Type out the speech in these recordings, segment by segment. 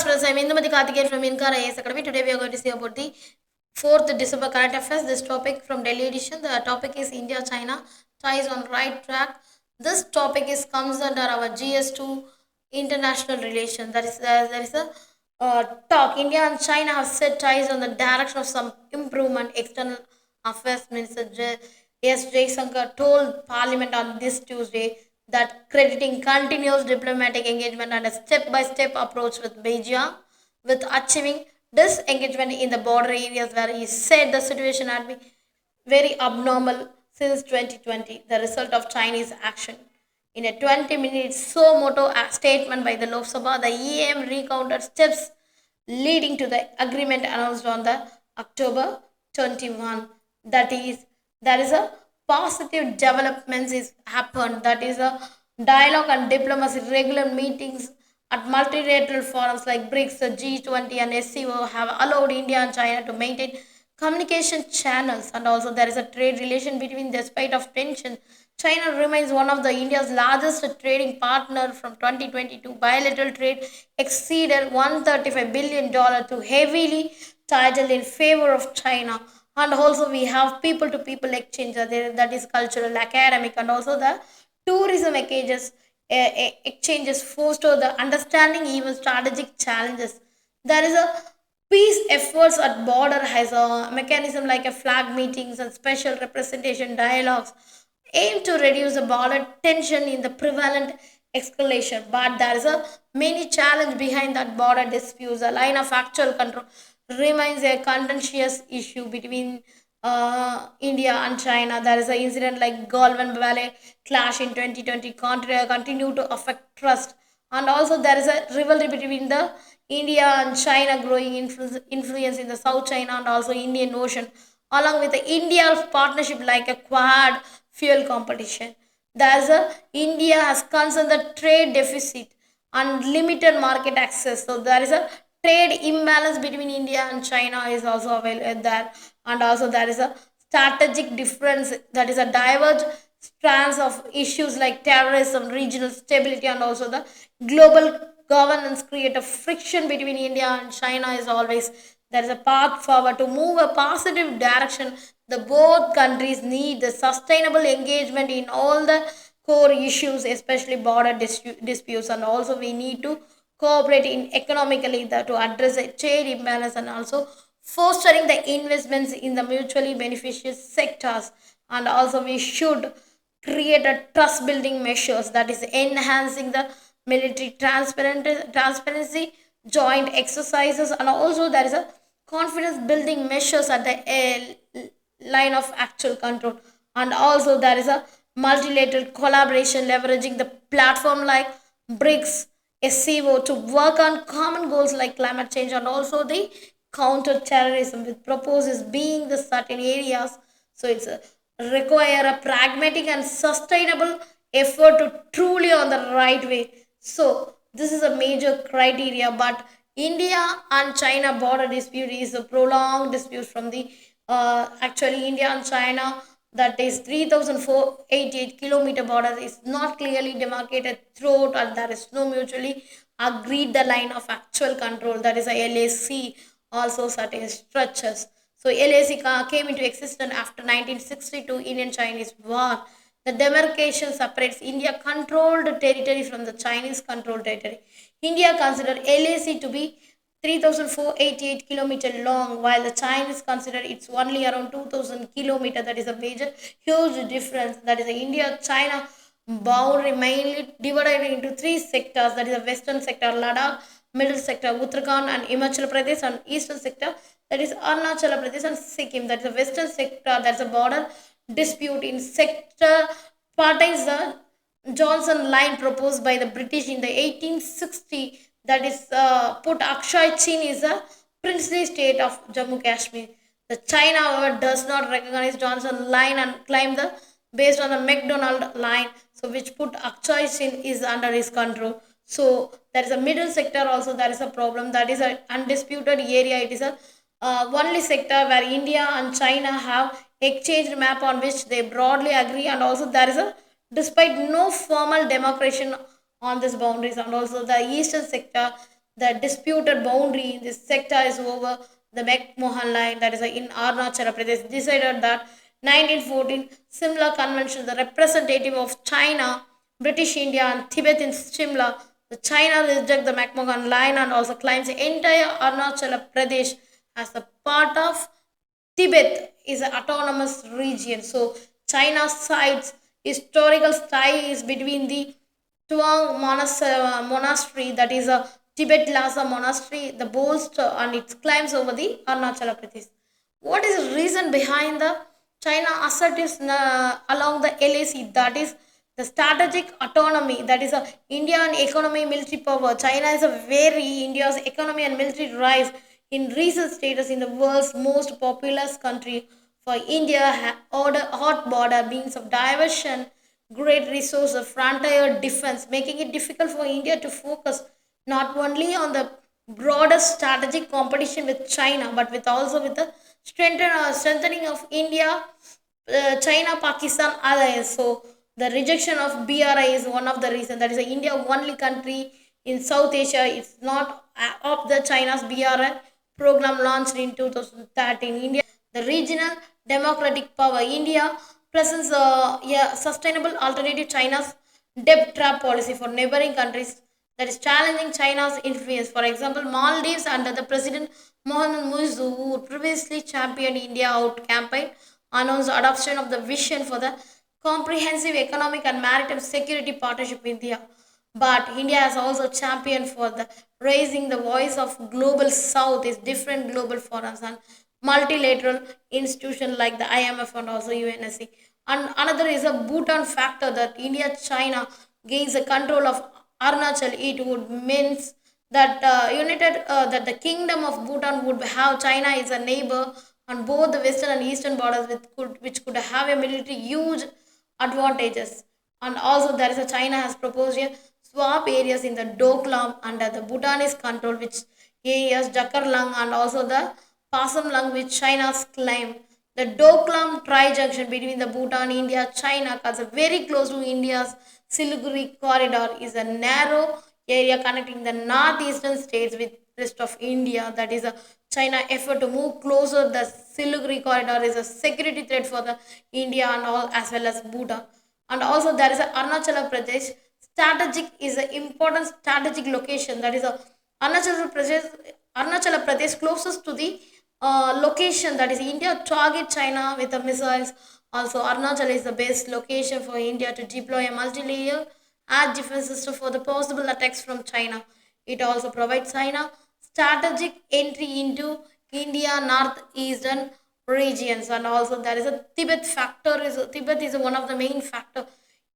Friends, I'm Indumati Karthikeyan from Inkara AS Academy. Today we are going to see about the 4th December current affairs. This topic from Delhi edition. The topic is India-China ties on right track. This topic is comes under our GS2 international relations. There is a talk. India and China have set ties on the direction of some improvement. External Affairs Minister S. Jaishankar told Parliament on this Tuesday that crediting continuous diplomatic engagement and a step-by-step approach with Beijing, with achieving disengagement in the border areas where he said the situation had been very abnormal since 2020, the result of Chinese action. In a 20-minute so moto statement by the Lok Sabha, the EM recounted steps leading to the agreement announced on the October 21. That is, there is a positive developments is happened. That is a dialogue and diplomacy, regular meetings at multilateral forums like BRICS, G20, and SCO have allowed India and China to maintain communication channels, and also there is a trade relation between despite of tension. China remains one of the India's largest trading partner. From 2022 bilateral trade exceeded $135 billion to heavily titled in favor of China. And also we have people to people exchange, that is cultural, academic, and also the tourism exchanges foster the understanding even strategic challenges. There is a peace efforts at border has a mechanism like a flag meetings and special representation dialogues aim to reduce the border tension in the prevalent escalation. But there is a many challenge behind that border disputes. The line of actual control remains a contentious issue between India and China. There is an incident like Galwan Valley clash in 2020 continue to affect trust, and also there is a rivalry between the India and China, growing influence in the South China and also Indian Ocean, along with the India partnership like a Quad fuel competition. There's a India has concerned the trade deficit and limited market access. So there is a trade imbalance between India and China is also available there, and also there is a strategic difference, that is a diverge strands of issues like terrorism, regional stability, and also the global governance create a friction between India and China is always there is a path forward to move a positive direction. The both countries need the sustainable engagement in all the core issues, especially border disputes, and also we need to cooperate in economically to address the trade imbalance, and also fostering the investments in the mutually beneficial sectors. And also we should create a trust building measures, that is enhancing the military transparency, joint exercises, and also there is a confidence building measures at the line of actual control. And also there is a multilateral collaboration leveraging the platform like BRICS, SCO to work on common goals like climate change and also the counter terrorism, with proposes being the certain areas. So it's a require a pragmatic and sustainable effort to truly on the right way. So this is a major criteria. But India and China border dispute is a prolonged dispute from the actually India and China, that is 3,488 kilometer border is not clearly demarcated throughout, and there is no mutually agreed the line of actual control, that is a LAC, also certain stretches. So LAC came into existence after 1962 Indian-Chinese War. The demarcation separates India controlled territory from the Chinese controlled territory. India considered LAC to be 3,488 kilometer long, while the Chinese consider it's only around 2,000 kilometer. That is a major, huge difference. That is the India-China boundary mainly divided into three sectors. That is the western sector Ladakh, middle sector Uttarakhand and Himachal Pradesh, and eastern sector that is Arunachal Pradesh and Sikkim. That is the western sector. That's a border dispute in sector pertains the Johnson line proposed by the British in the 1860, that is put Akshay Chin is a princely state of Jammu Kashmir. The China, however, does not recognize Johnson line and claim the based on the McDonald line, so which put Akshay Chin is under his control. So there is a middle sector also, there is a problem, that is an undisputed area. It is a only sector where India and China have exchanged map on which they broadly agree, and also there is a despite no formal demarcation on these boundaries. And also the eastern sector The disputed boundary in this sector is over the McMahon line, that is in Arunachal Pradesh, decided that 1914 similar convention, the representative of China, British India, and Tibet in Shimla. The China rejects the McMahon line and also claims the entire Arunachal Pradesh as a part of Tibet is an autonomous region. So China cites historical ties between the Tuang monastery, that is a Tibet Lhasa monastery, the boast and its claims over the Arunachal Pradesh. What is the reason behind the China assertives along the LAC? That is the strategic autonomy. That is a Indian economy, military power. China is a very India's economy and military rise in recent status in the world's most populous country. For India, hot border means of diversion, great resource of frontier defense, making it difficult for India to focus not only on the broader strategic competition with China, but with also with the strengthening of India, China Pakistan alliance. So the rejection of BRI is one of the reasons. That is a India only country in South Asia. It's not of the China's BRI program launched in 2013. India, the regional democratic power. India presents a sustainable alternative China's debt trap policy for neighboring countries that is challenging China's influence. For example, Maldives under the President Mohamed Muizzu, who previously championed India Out campaign, announced adoption of the vision for the comprehensive economic and maritime security partnership with India. But India has also championed for the raising the voice of global south is different global forums and multilateral institutions like the IMF and also UNSC. And another is a Bhutan factor that India China gains the control of Arunachal. It would means that that the kingdom of Bhutan would have China is a neighbor on both the western and eastern borders, which could have a military huge advantages. And also there is a China has proposed a swap areas in the Doklam under the Bhutanese control, which areas Jakarlang and also the Pasamlang, which China's claim. The Doklam tri-junction between the Bhutan, India, China, is very close to India's Siliguri corridor, is a narrow area connecting the northeastern states with rest of India. That is a China effort to move closer. The Siliguri corridor is a security threat for the India and all as well as Bhutan. And also there is a Arunachal Pradesh. Strategic is an important strategic location. That is a Arunachal Pradesh closest to the location, that is India target China with the missiles. Also, Arunachal is the best location for India to deploy a multi-layer air defense system for the possible attacks from China. It also provides China strategic entry into India northeastern regions. And also there is a Tibet factor. Tibet is one of the main factor.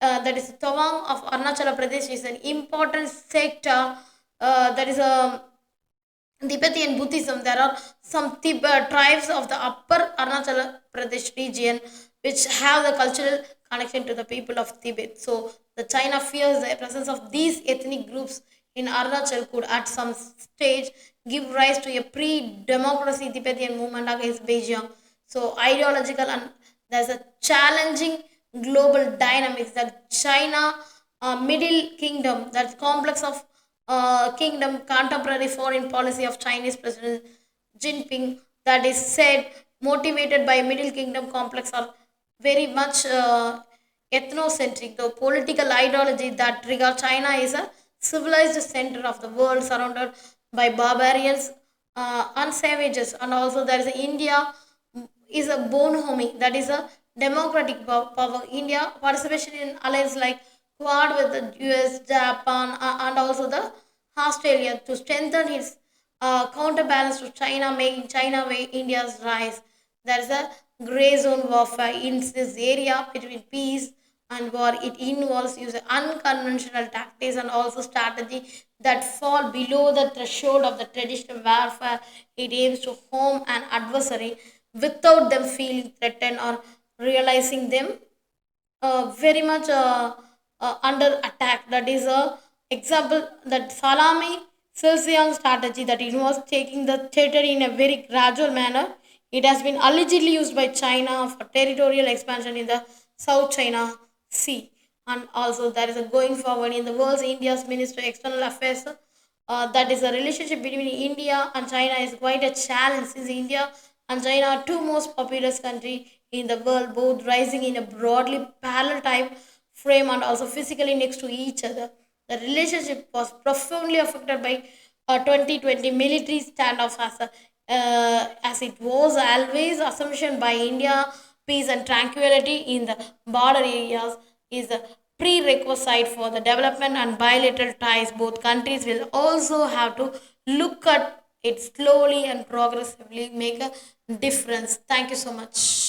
That is Tawang of Arunachal Pradesh is an important sector. That is a Tibetan Buddhism. There are some tribes of the upper Arunachal Pradesh region which have the cultural connection to the people of Tibet. So the China fears the presence of these ethnic groups in Arunachal could at some stage give rise to a pre-democracy Tibetan movement against Beijing. So ideological and there's a challenging global dynamics that China Middle Kingdom, that complex of kingdom, contemporary foreign policy of Chinese President Jinping, that is said motivated by Middle Kingdom complex are very much ethnocentric. The political ideology that regard China is a civilized center of the world surrounded by barbarians and savages. And also there is a India is a bonhomie, that is a democratic power. India participation in alliance like Quad with the US, Japan, and also the Australia to strengthen its counterbalance to China, making China way India's rise. There is a gray zone warfare in this area between peace and war. It involves use of unconventional tactics and also strategy that fall below the threshold of the traditional warfare. It aims to harm an adversary without them feeling threatened or realizing them very much under attack. That is a example that Salami Silsiang strategy that involves taking the territory in a very gradual manner. It has been allegedly used by China for territorial expansion in the South China Sea. And also there is a going forward in the world's India's Minister of External Affairs that is the relationship between India and China is quite a challenge since India and China are two most populous country in the world, both rising in a broadly parallel time frame and also physically next to each other. The relationship was profoundly affected by 2020 military standoff as it was always assumption by India peace and tranquility in the border areas is a prerequisite for the development and bilateral ties. Both countries will also have to look at it slowly and progressively make a difference. Thank you so much.